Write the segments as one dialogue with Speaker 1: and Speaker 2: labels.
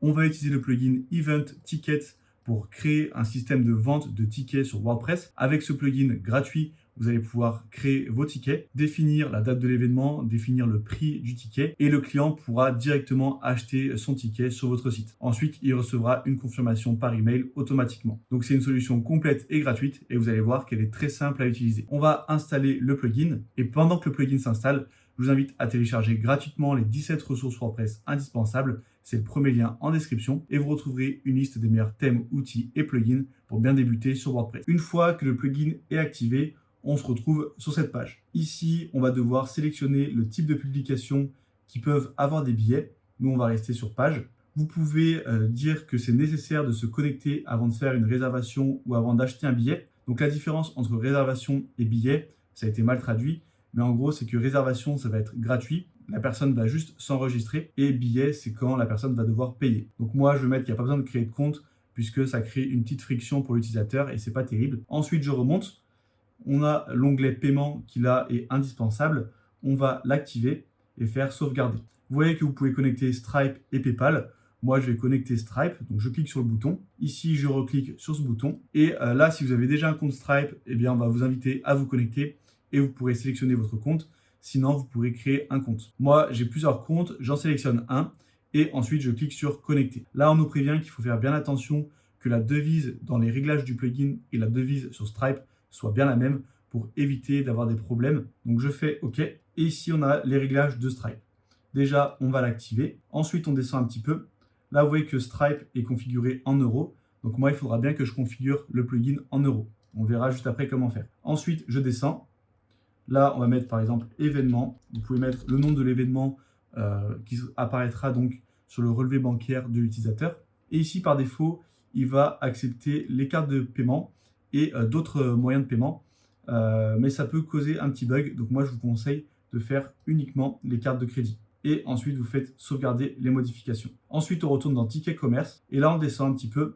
Speaker 1: On va utiliser le plugin Event Tickets pour créer un système de vente de tickets sur WordPress. Avec ce plugin gratuit, vous allez pouvoir créer vos tickets, définir la date de l'événement, définir le prix du ticket et le client pourra directement acheter son ticket sur votre site. Ensuite, il recevra une confirmation par email automatiquement. Donc, c'est une solution complète et gratuite et vous allez voir qu'elle est très simple à utiliser. On va installer le plugin et pendant que le plugin s'installe, je vous invite à télécharger gratuitement les 17 ressources WordPress indispensables. C'est le premier lien en description et vous retrouverez une liste des meilleurs thèmes, outils et plugins pour bien débuter sur WordPress. Une fois que le plugin est activé, on se retrouve sur cette page. Ici, on va devoir sélectionner le type de publication qui peuvent avoir des billets. Nous, on va rester sur page. Vous pouvez dire que c'est nécessaire de se connecter avant de faire une réservation ou avant d'acheter un billet. Donc, la différence entre réservation et billet, ça a été mal traduit. Mais en gros, c'est que réservation, ça va être gratuit. La personne va juste s'enregistrer et billet, c'est quand la personne va devoir payer. Donc moi, je vais mettre qu'il n'y a pas besoin de créer de compte puisque ça crée une petite friction pour l'utilisateur et c'est pas terrible. Ensuite, je remonte. On a l'onglet paiement qui là est indispensable. On va l'activer et faire sauvegarder. Vous voyez que vous pouvez connecter Stripe et PayPal. Moi, je vais connecter Stripe. Donc, je clique sur le bouton. Ici, je reclique sur ce bouton. Et là, si vous avez déjà un compte Stripe, eh bien, on va vous inviter à vous connecter et vous pourrez sélectionner votre compte. Sinon, vous pourrez créer un compte. Moi, j'ai plusieurs comptes, j'en sélectionne un et ensuite, je clique sur connecter. Là, on nous prévient qu'il faut faire bien attention que la devise dans les réglages du plugin et la devise sur Stripe soit bien la même pour éviter d'avoir des problèmes. Donc, je fais OK. Et ici, on a les réglages de Stripe. Déjà, on va l'activer. Ensuite, on descend un petit peu. Là, vous voyez que Stripe est configuré en euros. Donc, moi, il faudra bien que je configure le plugin en euros. On verra juste après comment faire. Ensuite, je descends. Là, on va mettre par exemple événement. Vous pouvez mettre le nom de l'événement qui apparaîtra donc sur le relevé bancaire de l'utilisateur. Et ici, par défaut, il va accepter les cartes de paiement et d'autres moyens de paiement. Mais ça peut causer un petit bug. Donc moi, je vous conseille de faire uniquement les cartes de crédit. Et ensuite, vous faites sauvegarder les modifications. Ensuite, on retourne dans Ticket Commerce. Et là, on descend un petit peu.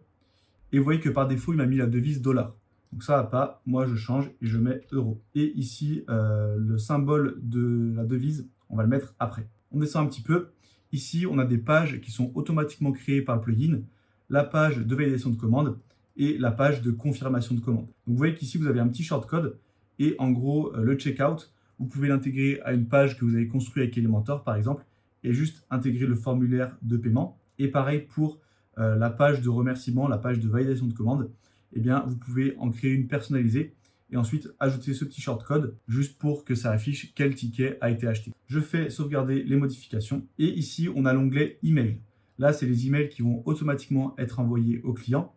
Speaker 1: Et vous voyez que par défaut, il m'a mis la devise $. Donc ça va pas, moi je change et je mets euro. Et ici, le symbole de la devise, on va le mettre après. On descend un petit peu. Ici, on a des pages qui sont automatiquement créées par le plugin. La page de validation de commande et la page de confirmation de commande. Donc vous voyez qu'ici, vous avez un petit shortcode et en gros, le checkout, vous pouvez l'intégrer à une page que vous avez construite avec Elementor par exemple et juste intégrer le formulaire de paiement. Et pareil pour la page de remerciement, la page de validation de commande. Eh bien, vous pouvez en créer une personnalisée et ensuite ajouter ce petit shortcode juste pour que ça affiche quel ticket a été acheté. Je fais sauvegarder les modifications et ici, on a l'onglet email. Là, c'est les emails qui vont automatiquement être envoyés au client.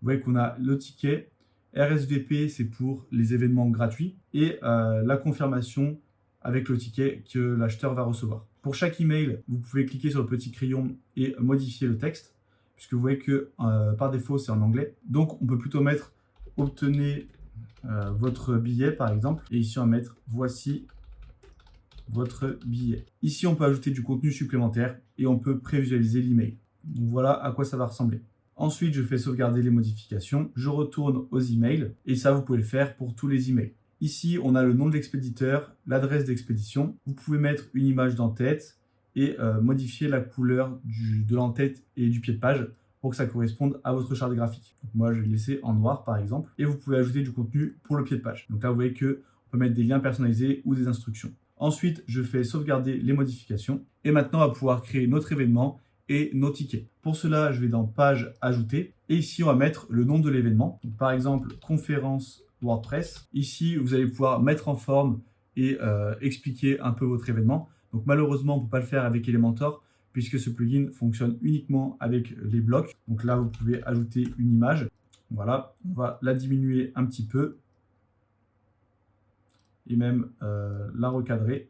Speaker 1: Vous voyez qu'on a le ticket, RSVP, c'est pour les événements gratuits et la confirmation avec le ticket que l'acheteur va recevoir. Pour chaque email, vous pouvez cliquer sur le petit crayon et modifier le texte, puisque vous voyez que par défaut, c'est en anglais. Donc, on peut plutôt mettre « Obtenez votre billet » par exemple. Et ici, on va mettre « Voici votre billet ». Ici, on peut ajouter du contenu supplémentaire et on peut prévisualiser l'email. Donc, voilà à quoi ça va ressembler. Ensuite, je fais sauvegarder les modifications. Je retourne aux emails et ça, vous pouvez le faire pour tous les emails. Ici, on a le nom de l'expéditeur, l'adresse d'expédition. Vous pouvez mettre une image d'en-tête et modifier la couleur de l'en-tête et du pied de page pour que ça corresponde à votre charte graphique. Donc moi, je vais le laisser en noir par exemple. Et vous pouvez ajouter du contenu pour le pied de page. Donc là, vous voyez qu'on peut mettre des liens personnalisés ou des instructions. Ensuite, je fais sauvegarder les modifications. Et maintenant, on va pouvoir créer notre événement et nos tickets. Pour cela, je vais dans Page ajouter. Et ici, on va mettre le nom de l'événement. Par exemple, conférence WordPress. Ici, vous allez pouvoir mettre en forme et expliquer un peu votre événement. Donc malheureusement, on ne peut pas le faire avec Elementor puisque ce plugin fonctionne uniquement avec les blocs. Donc là, vous pouvez ajouter une image. Voilà, on va la diminuer un petit peu et même la recadrer.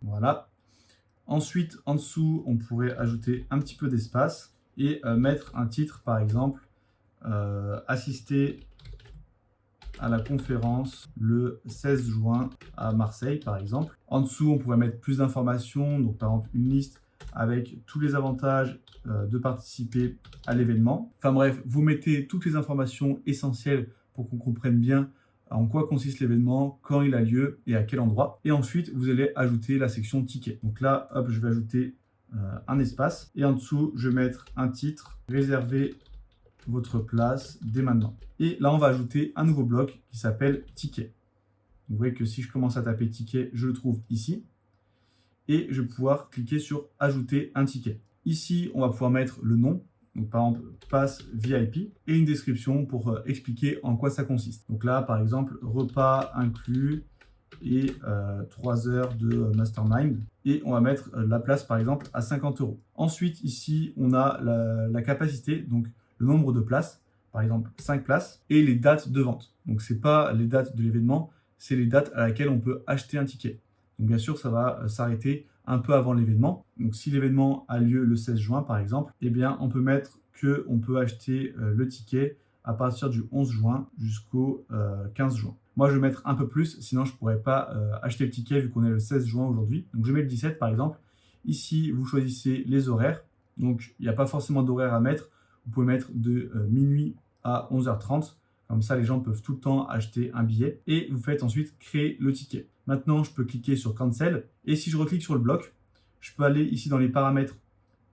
Speaker 1: Voilà. Ensuite, en dessous, on pourrait ajouter un petit peu d'espace et mettre un titre, par exemple, assister à la conférence le 16 juin à Marseille, par exemple. En dessous, on pourrait mettre plus d'informations, donc par exemple une liste avec tous les avantages de participer à l'événement. Enfin bref, vous mettez toutes les informations essentielles pour qu'on comprenne bien en quoi consiste l'événement, quand il a lieu et à quel endroit. Et ensuite, vous allez ajouter la section ticket. Donc là, hop, je vais ajouter un espace. Et en dessous, je vais mettre un titre, réservez votre place dès maintenant. Et là, on va ajouter un nouveau bloc qui s'appelle ticket. Vous voyez que si je commence à taper ticket, je le trouve ici. Et je vais pouvoir cliquer sur ajouter un ticket. Ici, on va pouvoir mettre le nom. Donc, par exemple, pass VIP et une description pour expliquer en quoi ça consiste. Donc là, par exemple, repas inclus et 3 heures de mastermind. Et on va mettre la place, par exemple, à 50 €. Ensuite, ici, on a la capacité, donc le nombre de places, par exemple 5 places, et les dates de vente. Donc, ce n'est pas les dates de l'événement, c'est les dates à laquelle on peut acheter un ticket. Donc, bien sûr, ça va s'arrêter un peu avant l'événement. Donc, si l'événement a lieu le 16 juin, par exemple, eh bien, on peut mettre qu'on peut acheter le ticket à partir du 11 juin jusqu'au 15 juin. Moi, je vais mettre un peu plus, sinon je ne pourrais pas acheter le ticket vu qu'on est le 16 juin aujourd'hui. Donc, je mets le 17 par exemple. Ici, vous choisissez les horaires. Donc, il n'y a pas forcément d'horaire à mettre. Vous pouvez mettre de minuit à 11h30. Comme ça, les gens peuvent tout le temps acheter un billet. Et vous faites ensuite créer le ticket. Maintenant, je peux cliquer sur Cancel. Et si je reclique sur le bloc, je peux aller ici dans les paramètres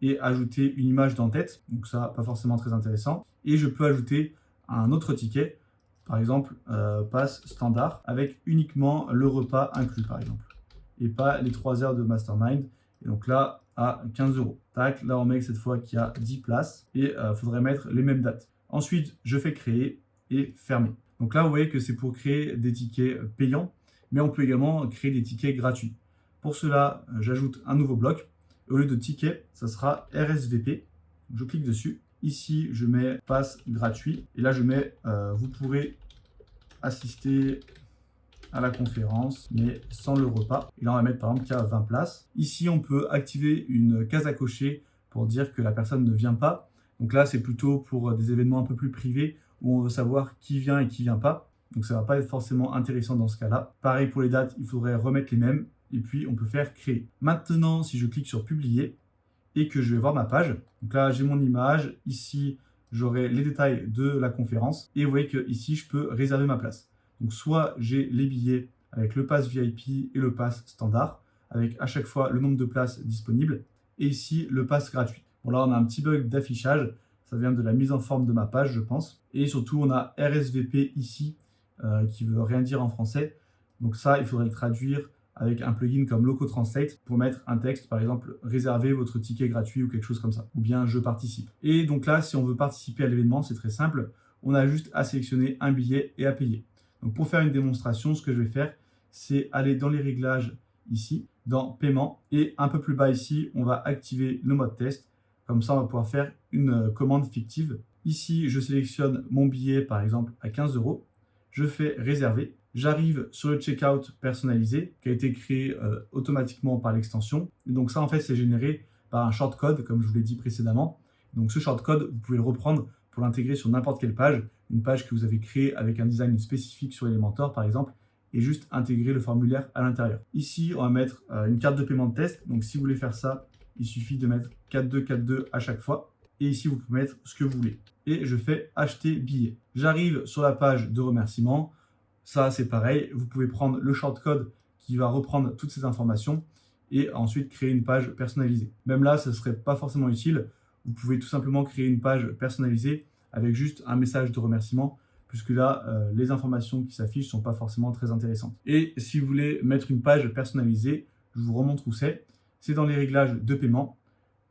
Speaker 1: et ajouter une image d'en-tête. Donc ça, pas forcément très intéressant. Et je peux ajouter un autre ticket. Par exemple, pass standard avec uniquement le repas inclus, par exemple. Et pas les 3 heures de mastermind. Et donc là, à 15 €. Tac, là, on met cette fois qu'il y a 10 places. Et il faudrait mettre les mêmes dates. Ensuite, je fais créer et fermer. Donc là, vous voyez que c'est pour créer des tickets payants. Mais on peut également créer des tickets gratuits. Pour cela, j'ajoute un nouveau bloc. Au lieu de ticket, ça sera RSVP. Je clique dessus. Ici, je mets pass gratuit. Et là, je mets vous pourrez assister à la conférence, mais sans le repas. Et là, on va mettre par exemple qu'il y a 20 places. Ici, on peut activer une case à cocher pour dire que la personne ne vient pas. Donc là, c'est plutôt pour des événements un peu plus privés où on veut savoir qui vient et qui vient pas. Donc ça ne va pas être forcément intéressant dans ce cas-là. Pareil pour les dates, il faudrait remettre les mêmes. Et puis, on peut faire créer. Maintenant, si je clique sur publier et que je vais voir ma page, donc là, j'ai mon image. Ici, j'aurai les détails de la conférence. Et vous voyez que ici, je peux réserver ma place. Donc, soit j'ai les billets avec le pass VIP et le pass standard, avec à chaque fois le nombre de places disponibles. Et ici, le pass gratuit. Bon, là, on a un petit bug d'affichage. Ça vient de la mise en forme de ma page, je pense. Et surtout, on a RSVP ici, qui ne veut rien dire en français. Donc ça, il faudrait le traduire avec un plugin comme Loco Translate pour mettre un texte, par exemple, réservez votre ticket gratuit ou quelque chose comme ça, ou bien je participe. Et donc là, si on veut participer à l'événement, c'est très simple. On a juste à sélectionner un billet et à payer. Donc pour faire une démonstration, ce que je vais faire, c'est aller dans les réglages ici, dans paiement, et un peu plus bas ici, on va activer le mode test. Comme ça, on va pouvoir faire une commande fictive. Ici, je sélectionne mon billet, par exemple, à 15 €. Je fais réserver. J'arrive sur le checkout personnalisé qui a été créé automatiquement par l'extension. Et donc ça, en fait, c'est généré par un shortcode, comme je vous l'ai dit précédemment. Donc ce shortcode, vous pouvez le reprendre pour l'intégrer sur n'importe quelle page, une page que vous avez créée avec un design spécifique sur Elementor, par exemple, et juste intégrer le formulaire à l'intérieur. Ici, on va mettre une carte de paiement de test. Donc si vous voulez faire ça, il suffit de mettre 4242 à chaque fois. Et ici, vous pouvez mettre ce que vous voulez. Et je fais acheter billet. J'arrive sur la page de remerciement. Ça, c'est pareil. Vous pouvez prendre le shortcode qui va reprendre toutes ces informations et ensuite créer une page personnalisée. Même là, ce ne serait pas forcément utile. Vous pouvez tout simplement créer une page personnalisée avec juste un message de remerciement, puisque là, les informations qui s'affichent ne sont pas forcément très intéressantes. Et si vous voulez mettre une page personnalisée, je vous remontre où c'est. C'est dans les réglages de paiement,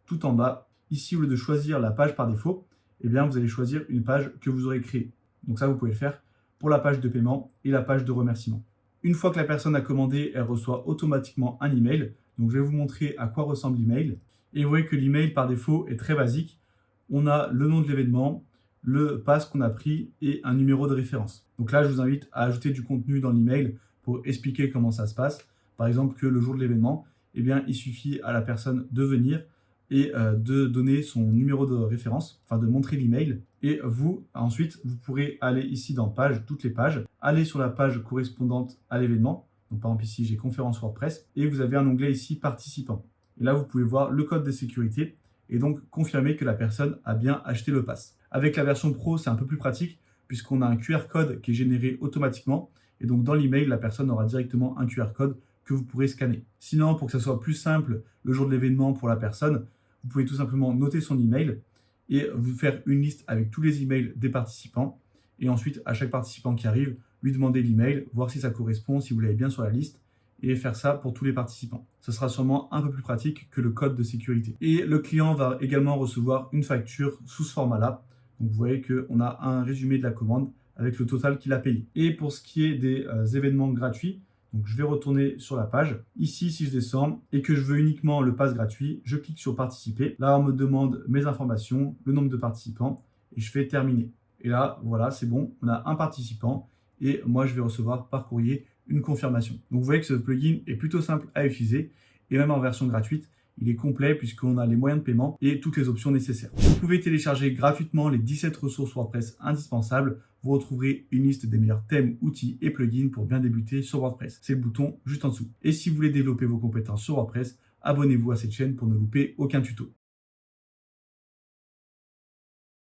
Speaker 1: tout en bas. Ici, au lieu de choisir la page par défaut, eh bien, vous allez choisir une page que vous aurez créée. Donc ça, vous pouvez le faire pour la page de paiement et la page de remerciement. Une fois que la personne a commandé, elle reçoit automatiquement un email. Donc je vais vous montrer à quoi ressemble l'email. Et vous voyez que l'email par défaut est très basique. On a le nom de l'événement, le pass qu'on a pris et un numéro de référence. Donc là, je vous invite à ajouter du contenu dans l'email pour expliquer comment ça se passe. Par exemple, que le jour de l'événement, eh bien, il suffit à la personne de venir et de donner son numéro de référence, enfin de montrer l'email. Et vous, ensuite, vous pourrez aller ici dans page, toutes les pages, aller sur la page correspondante à l'événement. Donc par exemple ici, j'ai conférence WordPress et vous avez un onglet ici participant. Et là, vous pouvez voir le code de sécurité et donc confirmer que la personne a bien acheté le pass. Avec la version pro, c'est un peu plus pratique puisqu'on a un QR code qui est généré automatiquement. Et donc dans l'email, la personne aura directement un QR code que vous pourrez scanner. Sinon, pour que ça soit plus simple le jour de l'événement pour la personne, vous pouvez tout simplement noter son email et vous faire une liste avec tous les emails des participants. Et ensuite, à chaque participant qui arrive, lui demander l'email, voir si ça correspond, si vous l'avez bien sur la liste, et faire ça pour tous les participants. Ce sera sûrement un peu plus pratique que le code de sécurité. Et le client va également recevoir une facture sous ce format-là. Donc vous voyez qu'on a un résumé de la commande avec le total qu'il a payé. Et pour ce qui est des événements gratuits, donc je vais retourner sur la page. Ici, si je descends et que je veux uniquement le pass gratuit, je clique sur participer. Là, on me demande mes informations, le nombre de participants et je fais terminer. Et là, voilà, c'est bon, on a un participant et moi, je vais recevoir par courrier une confirmation. Donc, vous voyez que ce plugin est plutôt simple à utiliser et même en version gratuite, il est complet puisqu'on a les moyens de paiement et toutes les options nécessaires. Vous pouvez télécharger gratuitement les 17 ressources WordPress indispensables. Vous retrouverez une liste des meilleurs thèmes, outils et plugins pour bien débuter sur WordPress. C'est le bouton juste en dessous. Et si vous voulez développer vos compétences sur WordPress, abonnez-vous à cette chaîne pour ne louper aucun tuto.